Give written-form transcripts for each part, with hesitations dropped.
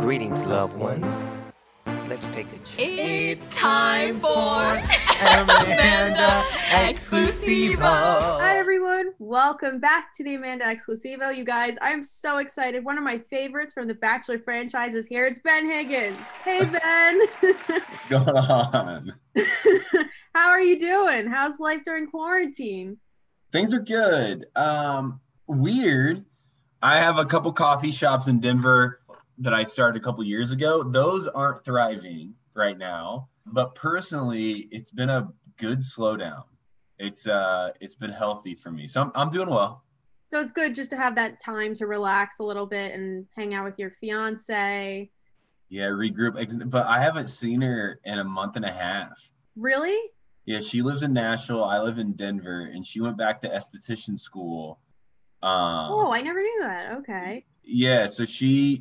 Greetings, loved ones. Let's take a trip. It's time for Amanda Exclusivo. Hi everyone, welcome back to the Amanda Exclusivo. You guys, I'm so excited. One of my favorites from the Bachelor franchise is here. It's Ben Higgins. Hey Ben. What's going on? How are you doing? How's life during quarantine? Things are good. Weird. I have a couple coffee shops in Denver that I started a couple years ago. Those aren't thriving right now, but personally, it's been a good slowdown. It's been healthy for me, so I'm doing well. So it's good just to have that time to relax a little bit and hang out with your fiance. Yeah, regroup. But I haven't seen her in a month and a half. Really? Yeah, she lives in Nashville. I live in Denver, and she went back to esthetician school. Oh, I never knew that. Okay. Yeah, so she's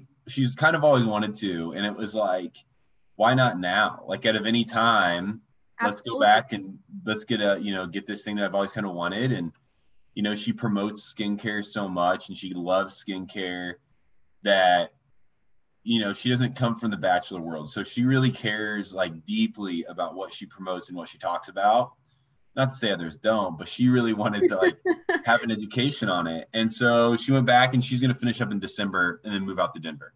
kind of always wanted to, and it was like, why not now? Like out of any time, let's go back and let's get get this thing that I've always kind of wanted. And she promotes skincare so much, and she loves skincare that she doesn't come from the Bachelor world, so she really cares like deeply about what she promotes and what she talks about. Not to say others don't, but she really wanted to like have an education on it. And so she went back, and she's going to finish up in December and then move out to Denver.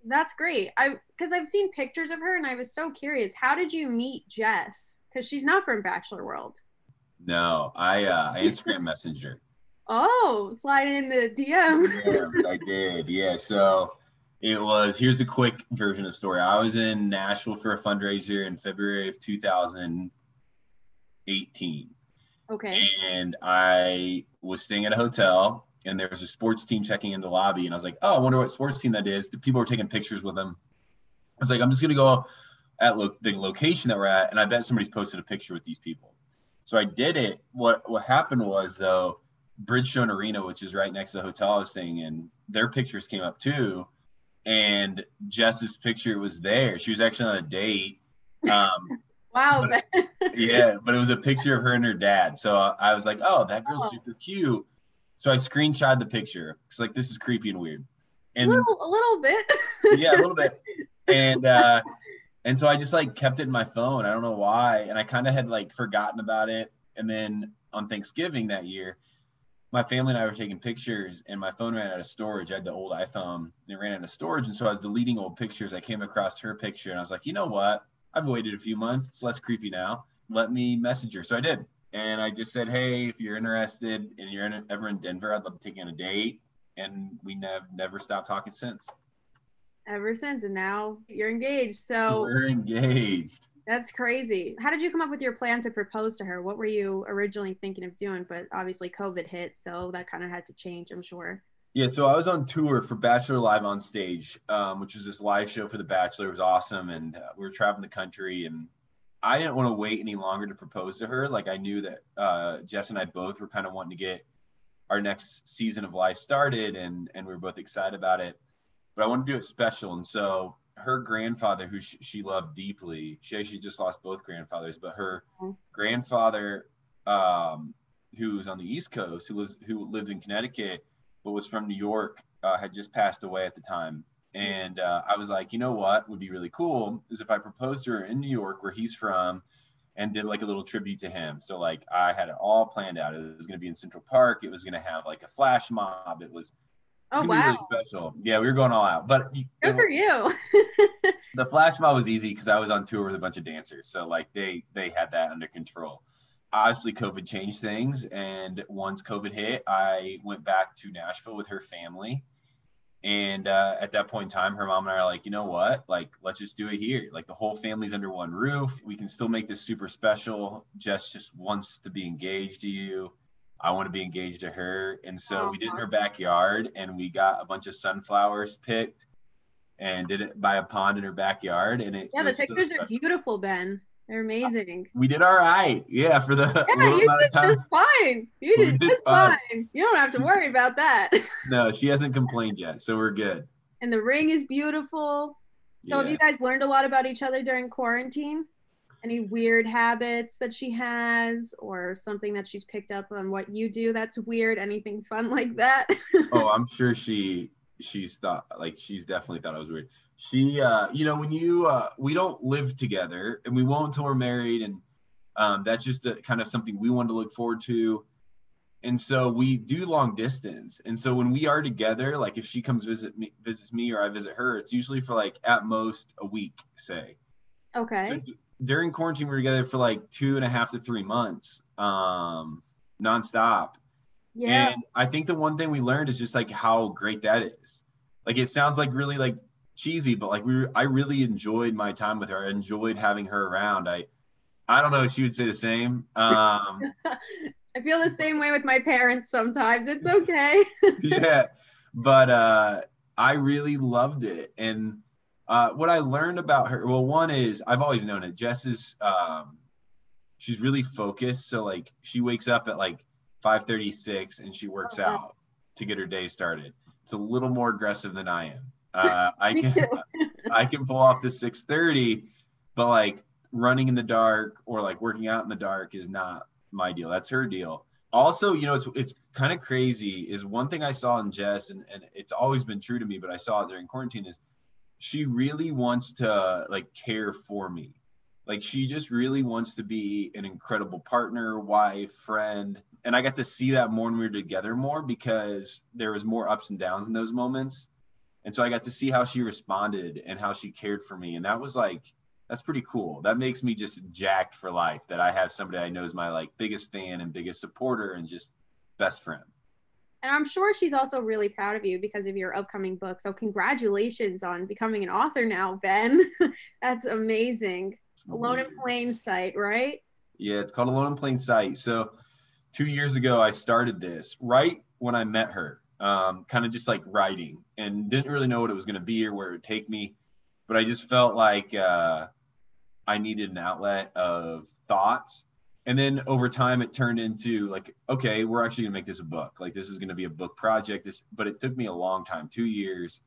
That's great. Because I've seen pictures of her and I was so curious. How did you meet Jess? Because she's not from Bachelor World. No, I Instagram messaged her. Oh, sliding in the DM. Yeah, I did. Yeah. So here's a quick version of the story. I was in Nashville for a fundraiser in February of 2018. Okay. And I was staying at a hotel, and there was a sports team checking in the lobby, and I was like, oh, I wonder what sports team that is. The people were taking pictures with them. I was like, I'm just going to go at the location that we're at, and I bet somebody's posted a picture with these people. So I did it. What happened was, though, Bridgestone Arena, which is right next to the hotel I was staying in, their pictures came up too, and Jess's picture was there. She was actually on a date. Wow. But it was a picture of her and her dad. So I was like, oh, that girl's super cute. So I screenshot the picture. It's like, this is creepy and weird. And a little bit. Yeah, a little bit. And so I just like kept it in my phone. I don't know why. And I kind of had like forgotten about it. And then on Thanksgiving that year, my family and I were taking pictures, and my phone ran out of storage. I had the old iPhone, and it ran out of storage. And so I was deleting old pictures. I came across her picture, and I was like, you know what? I've waited a few months. It's less creepy now. Let me message her. So I did. And I just said, hey, if you're interested and you're ever in Denver, I'd love to take you on a date. And we never stopped talking since. Ever since. And now you're engaged. So we're engaged. That's crazy. How did you come up with your plan to propose to her? What were you originally thinking of doing? But obviously COVID hit, so that kind of had to change, I'm sure. Yeah, so I was on tour for Bachelor Live on Stage, which was this live show for The Bachelor. It was awesome, and we were traveling the country, and I didn't want to wait any longer to propose to her. Like, I knew that Jess and I both were kind of wanting to get our next season of life started, and we were both excited about it. But I wanted to do it special, and so her grandfather, who she loved deeply, she actually just lost both grandfathers, but her grandfather, who was on the East Coast, who lived in Connecticut, but was from New York, had just passed away at the time. And I was like, you know what would be really cool is if I proposed to her in New York, where he's from, and did like a little tribute to him. So like I had it all planned out. It was going to be in Central Park. It was going to have like a flash mob. It was going to be really special. Yeah, we were going all out. But good for you. The flash mob was easy because I was on tour with a bunch of dancers. So like they had that under control. Obviously, COVID changed things, and once COVID hit, I went back to Nashville with her family, and at that point in time, her mom and I are like, you know what, like, let's just do it here. Like, the whole family's under one roof. We can still make this super special. Jess just wants to be engaged to you. I want to be engaged to her, and so we did it in her backyard, and we got a bunch of sunflowers picked and did it by a pond in her backyard, and the pictures are beautiful, Ben. They're amazing. We did all right. Yeah, for the you did just fine. You did just fine. You don't have to worry about that. No, she hasn't complained yet, so we're good. And the ring is beautiful. So have you guys learned a lot about each other during quarantine? Any weird habits that she has, or something that she's picked up on what you do that's weird? Anything fun like that? Oh, I'm sure she she's definitely thought I was weird. She, when we don't live together, and we won't until we're married, and that's just kind of something we wanted to look forward to. And so we do long distance. And so when we are together, like if she comes visits me or I visit her, it's usually for like at most a week, say. Okay. So during quarantine, we were together for like 2.5 to 3 months, nonstop. Yeah. And I think the one thing we learned is just like how great that is. Like, it sounds like really like cheesy, but like I really enjoyed my time with her. I enjoyed having her around. I don't know if she would say the same. I feel the same way with my parents sometimes. It's okay. Yeah, but I really loved it. And what I learned about her, well, one is I've always known it. Jess is, she's really focused. So like she wakes up at like 5:36 and she works out to get her day started. It's a little more aggressive than I am. I can pull off the 6:30, but like running in the dark or like working out in the dark is not my deal. That's her deal. Also, it's kind of crazy is one thing I saw in Jess, and it's always been true to me, but I saw it during quarantine, is she really wants to like care for me. Like she just really wants to be an incredible partner, wife, friend. And I got to see that more when we were together more, because there was more ups and downs in those moments. And so I got to see how she responded and how she cared for me. And that was like, that's pretty cool. That makes me just jacked for life, that I have somebody I know is my like biggest fan and biggest supporter and just best friend. And I'm sure she's also really proud of you because of your upcoming book. So congratulations on becoming an author now, Ben. That's amazing. Alone in Plain Sight, right? Yeah, it's called Alone in Plain Sight. So 2 years ago, I started this right when I met her, kind of just like writing, and didn't really know what it was going to be or where it would take me. But I just felt like I needed an outlet of thoughts. And then over time, it turned into like, okay, we're actually gonna make this a book. Like this is gonna be a book project. But it took me a long time, 2 years.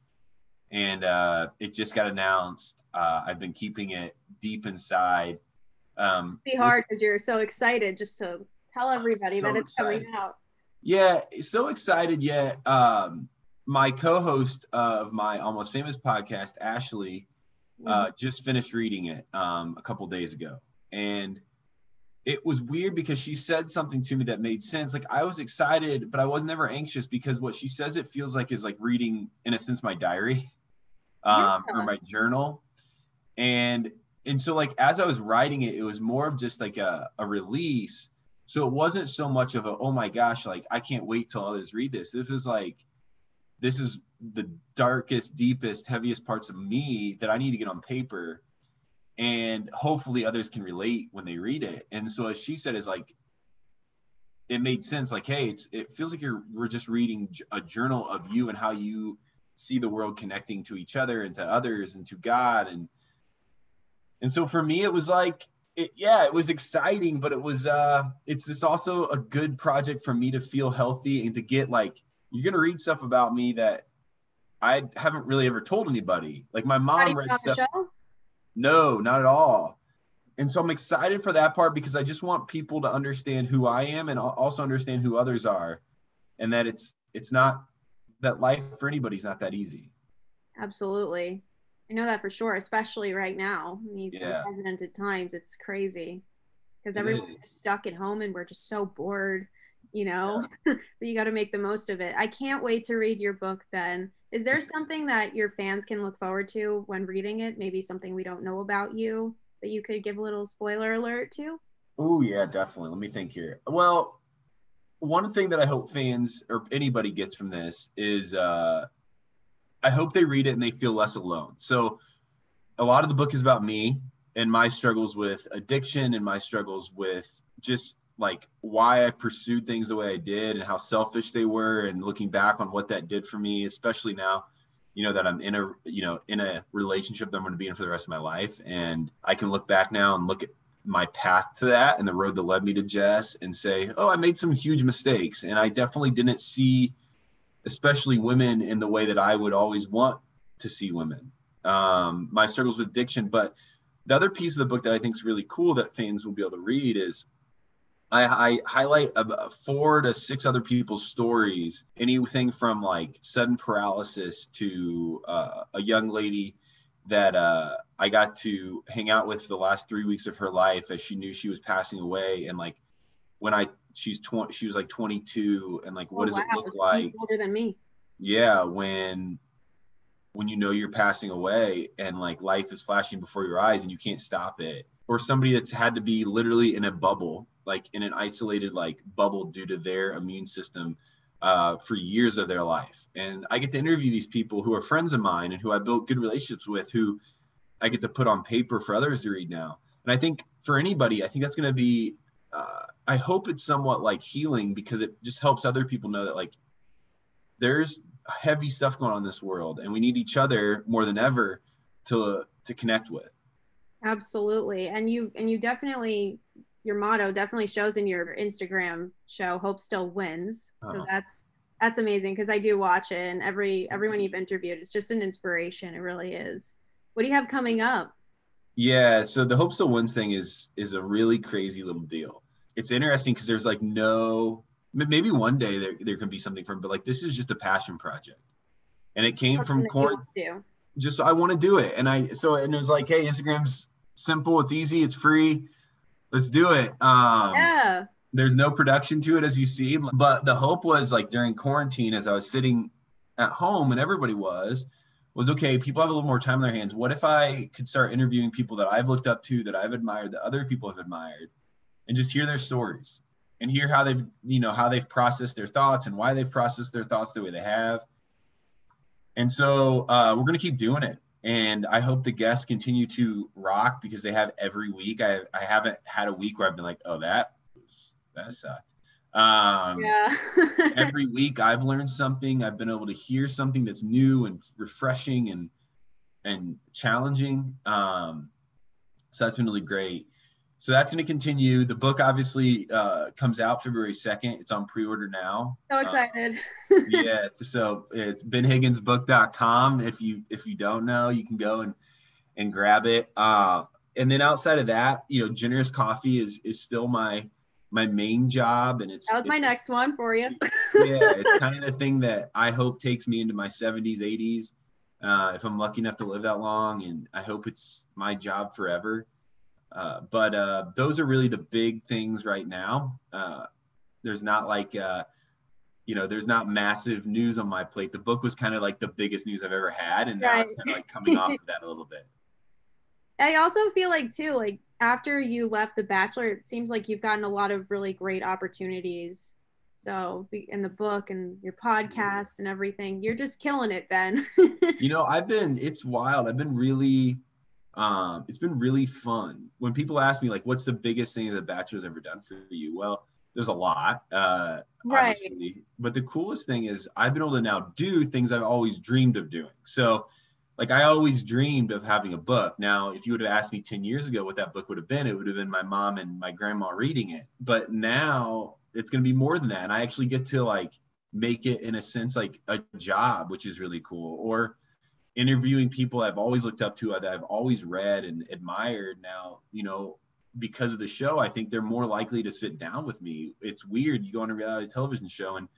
And it just got announced. I've been keeping it deep inside. It'd be hard because you're so excited just to tell everybody that it's coming out. Yeah, so excited. Yet my co-host of my Almost Famous podcast, Ashley, just finished reading it a couple days ago. And it was weird because she said something to me that made sense. Like I was excited, but I was never anxious, because what she says it feels like is like reading, in a sense, my diary or my journal. And so like as I was writing it, it was more of just like a release. So it wasn't so much of a, oh my gosh, like I can't wait till others read this. This was like, this is the darkest, deepest, heaviest parts of me that I need to get on paper. And hopefully others can relate when they read it. And so as she said, is like, it made sense. Like, hey, it feels like we're just reading a journal of you and how you see the world connecting to each other and to others and to God. And so for me, it was like, it was exciting, but it was, it's just also a good project for me to feel healthy and to get like, you're going to read stuff about me that I haven't really ever told anybody. Like my mom read stuff. No, not at all. And so I'm excited for that part, because I just want people to understand who I am and also understand who others are, and that it's not that life for anybody is not that easy. Absolutely. I know that for sure, especially right now. These unprecedented times, it's crazy because everyone's just stuck at home and we're just so bored, but you got to make the most of it. I can't wait to read your book, Ben. Is there something that your fans can look forward to when reading it? Maybe something we don't know about you that you could give a little spoiler alert to? Oh, yeah, definitely. Let me think here. Well, one thing that I hope fans or anybody gets from this is I hope they read it and they feel less alone. So a lot of the book is about me and my struggles with addiction and my struggles with just like why I pursued things the way I did and how selfish they were, and looking back on what that did for me, especially now, that I'm in a relationship that I'm going to be in for the rest of my life. And I can look back now and look at my path to that and the road that led me to Jess and say, oh, I made some huge mistakes. And I definitely didn't see, especially women, in the way that I would always want to see women. My struggles with addiction. But the other piece of the book that I think is really cool that fans will be able to read is I highlight 4 to 6 other people's stories, anything from like sudden paralysis to a young lady that I got to hang out with the last 3 weeks of her life as she knew she was passing away. And like when she was like 22, and like, what does it look like? Older than me. Yeah. When you know you're passing away and like life is flashing before your eyes and you can't stop it. Or somebody that's had to be literally in a bubble, like in an isolated like bubble due to their immune system for years of their life. And I get to interview these people who are friends of mine and who I built good relationships with, who I get to put on paper for others to read now. And I think for anybody, I think that's going to be, I hope it's somewhat like healing, because it just helps other people know that like there's heavy stuff going on in this world and we need each other more than ever to connect with. Absolutely. And you definitely, your motto definitely shows in your Instagram show, Hope Still Wins. So that's amazing, because I do watch it, and everyone you've interviewed, it's just an inspiration. It really is. What do you have coming up? Yeah, so the Hope Still Wins thing is a really crazy little deal. It's interesting because there's like maybe one day there can be something from, but like this is just a passion project. And it came from just I want to do it. And it was like, hey, Instagram's simple, it's easy, it's free. Let's do it. Yeah. There's no production to it, as you see. But the hope was like during quarantine, as I was sitting at home and everybody was okay, people have a little more time on their hands. What if I could start interviewing people that I've looked up to, that I've admired, that other people have admired, and just hear their stories and hear how they've processed their thoughts and why they've processed their thoughts the way they have. And so we're going to keep doing it. And I hope the guests continue to rock, because they have every week. I haven't had a week where I've been like, oh, that sucked. Every week I've learned something. I've been able to hear something that's new and refreshing and challenging. So that's been really great. So that's going to continue. The book obviously comes out February 2nd. It's on pre-order now. So excited. Yeah. So it's benhigginsbook.com. If you don't know, you can go and grab it. And then outside of that, Generous Coffee is still my main job. And that was my next one for you. Yeah. It's kind of the thing that I hope takes me into my 70s, 80s. If I'm lucky enough to live that long, and I hope it's my job forever. But those are really the big things right now. There's not like, there's not massive news on my plate. The book was kind of like the biggest news I've ever had. And now it's kind of like coming off of that a little bit. I also feel like too, like after you left The Bachelor, it seems like you've gotten a lot of really great opportunities. So in the book and your podcast and everything, you're just killing it, Ben. It's wild. I've been really, it's been really fun. When people ask me like, what's the biggest thing that The Bachelor's ever done for you? Well, there's a lot, obviously, but the coolest thing is I've been able to now do things I've always dreamed of doing. So like I always dreamed of having a book. Now, if you would have asked me 10 years ago what that book would have been, it would have been my mom and my grandma reading it. But now it's going to be more than that. And I actually get to like make it in a sense like a job, which is really cool. Or interviewing people I've always looked up to, that I've always read and admired. Now, because of the show, I think they're more likely to sit down with me. It's weird. You go on a reality television show and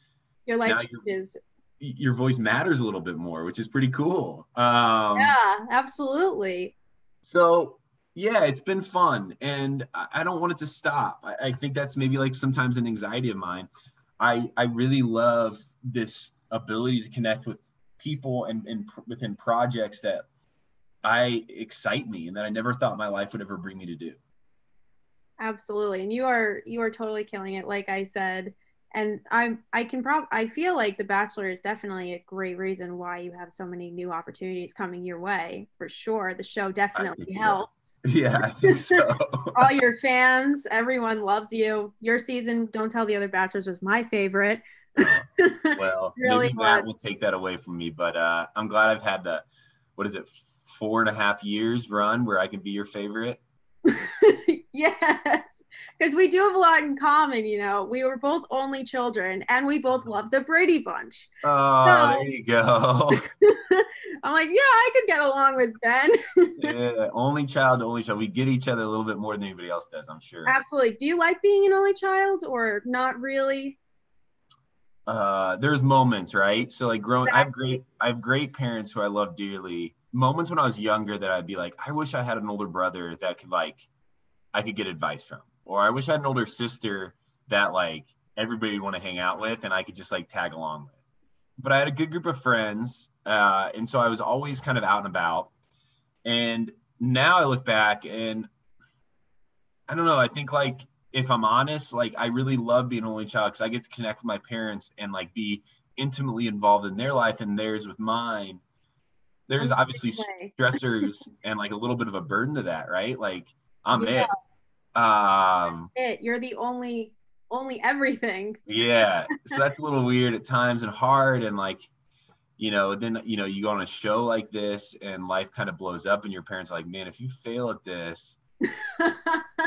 your life changes. Your voice matters a little bit more, which is pretty cool. Yeah, absolutely. So yeah, it's been fun, and I don't want it to stop. I think that's maybe like sometimes an anxiety of mine. I really love this ability to connect with people and within projects that excite me and that I never thought my life would ever bring me to do. Absolutely. And you are totally killing it, like I said. And I feel like The Bachelor is definitely a great reason why you have so many new opportunities coming your way, for sure. The show definitely helps. So. Yeah, I think so. All your fans, everyone loves you. Your season, Don't Tell the Other Bachelors, was my favorite. Well, really maybe Matt will take that away from me, but I'm glad I've had 4.5 years run where I can be your favorite. Yes, because we do have a lot in common, you know. We were both only children and we both love the Brady Bunch. Oh, So there you go. I'm like, yeah, I could get along with Ben. Yeah, only child to only child. We get each other a little bit more than anybody else does, I'm sure. Absolutely. Do you like being an only child or not really? There's moments, right? So like growing, Exactly. I have great parents who I love dearly. Moments when I was younger that I'd be like, I wish I had an older brother that could like I could get advice from, or I wish I had an older sister that like everybody would want to hang out with and I could just like tag along with. But I had a good group of friends, and so I was always kind of out and about. And now I look back and I don't know. I think like if I'm honest, like I really love being an only child because I get to connect with my parents and like be intimately involved in their life and theirs with mine. I'm There's the obviously same way. stressors and like a little bit of a burden to that, right? Like I'm Yeah, it. Um, you're the only everything. yeah. So that's a little weird at times and hard and like, then you go on a show like this and life kind of blows up and your parents are like, man, if you fail at this,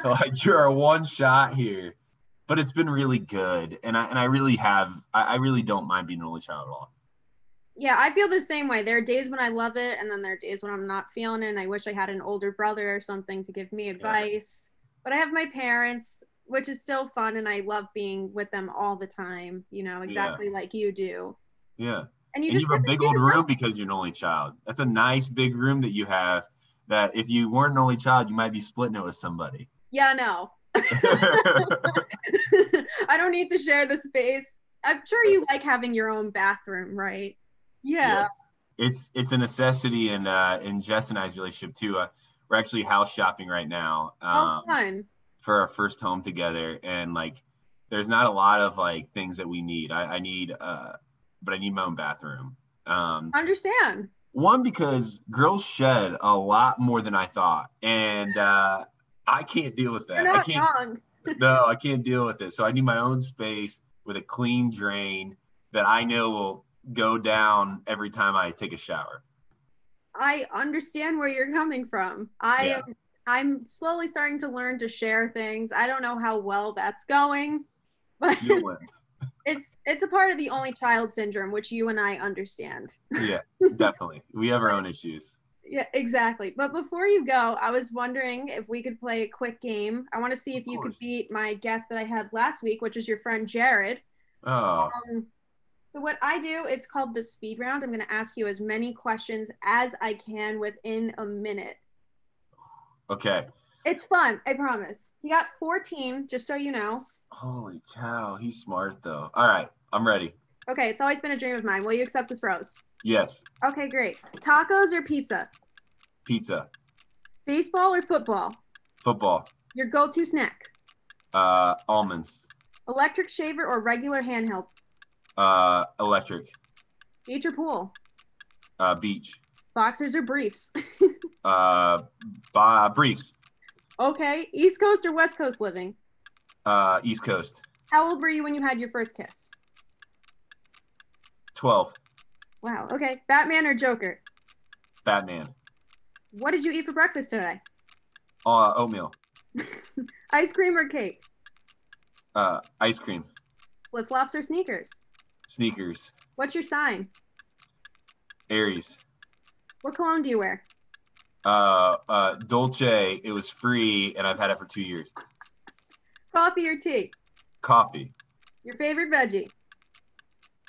like you're a one shot here. But it's been really good. And I really I really don't mind being an only child at all. Yeah, I feel the same way. There are days when I love it, and then there are days when I'm not feeling it. And I wish I had an older brother or something to give me Yeah. advice. But I have my parents, which is still fun, and I love being with them all the time, you know, Yeah. exactly like you do. Yeah. And you And just you have get a to big do old yourself. room because you're an only child. That's a nice big room that you have that if you weren't an only child, you might be splitting it with somebody. Yeah, no. I don't need to share the space. I'm sure you like having your own bathroom, right? Yes. Yeah. It's a necessity in Jess and I's relationship too. We're actually house shopping right now Oh, fun. for our first home together, and like there's not a lot of like things that we need. I need but I need my own bathroom. Understand. One because girls shed a lot more than I thought, and I can't deal with You're that. not wrong. No, I can't deal with it. So I need my own space with a clean drain that I know will go down every time I take a shower. I understand where you're coming from. I Yeah, am I'm slowly starting to learn to share things. I don't know how well that's going, but you'll win. it's a part of the only child syndrome, which you and I understand. Yeah, definitely. We have our own issues. Yeah, exactly. But before you go, I was wondering if we could play a quick game. I want to see Of if you could course. beat my guest that I had last week, which is your friend Jared. Oh, Um, so what I do, it's called the speed round. I'm going to ask you as many questions as I can within a minute. okay. It's fun, I promise. He got 14, just so you know. Holy cow, he's smart though. All right, I'm ready. Okay, it's always been a dream of mine. Will you accept this rose? Yes, Okay, great. Tacos or pizza? pizza, Baseball or football? football, Your go-to snack? almonds, Electric shaver or regular handheld? electric, Beach or pool? beach, Boxers or briefs? uh, briefs, Okay, East Coast or West Coast living? East Coast, How old were you when you had your first kiss? 12, Wow, okay. Batman or Joker? Batman, What did you eat for breakfast today? oatmeal, Ice cream or cake? ice cream, Flip flops or sneakers? sneakers, What's your sign? Aries, What cologne do you wear? Dolce. It was free, and I've had it for 2 years. Coffee or tea? Coffee, Your favorite veggie?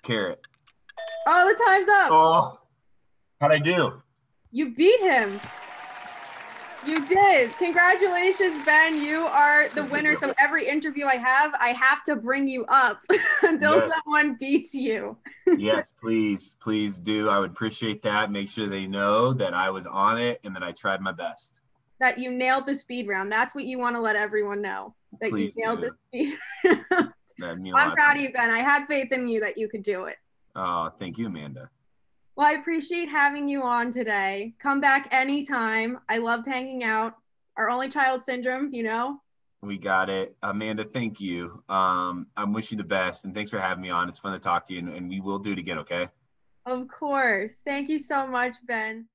carrot. Oh, the time's up. Oh, how'd I do? You beat him. You did. Congratulations, Ben. You are the winner. So every interview I have to bring you up until Yes. someone beats you. Yes, please do. I would appreciate that. Make sure they know that I was on it and that I tried my best. That you nailed the speed round. That's what you want to let everyone know. That Please you nailed do. the speed. That'd mean a I'm lot proud to of me. you, Ben. I had faith in you that you could do it. Oh, thank you, Amanda. Well, I appreciate having you on today. Come back anytime. I loved hanging out. Our only child syndrome, you know? We got it. Amanda, thank you. I'm wishing you the best, and thanks for having me on. It's fun to talk to you, and we will do it again, okay? Of course. Thank you so much, Ben.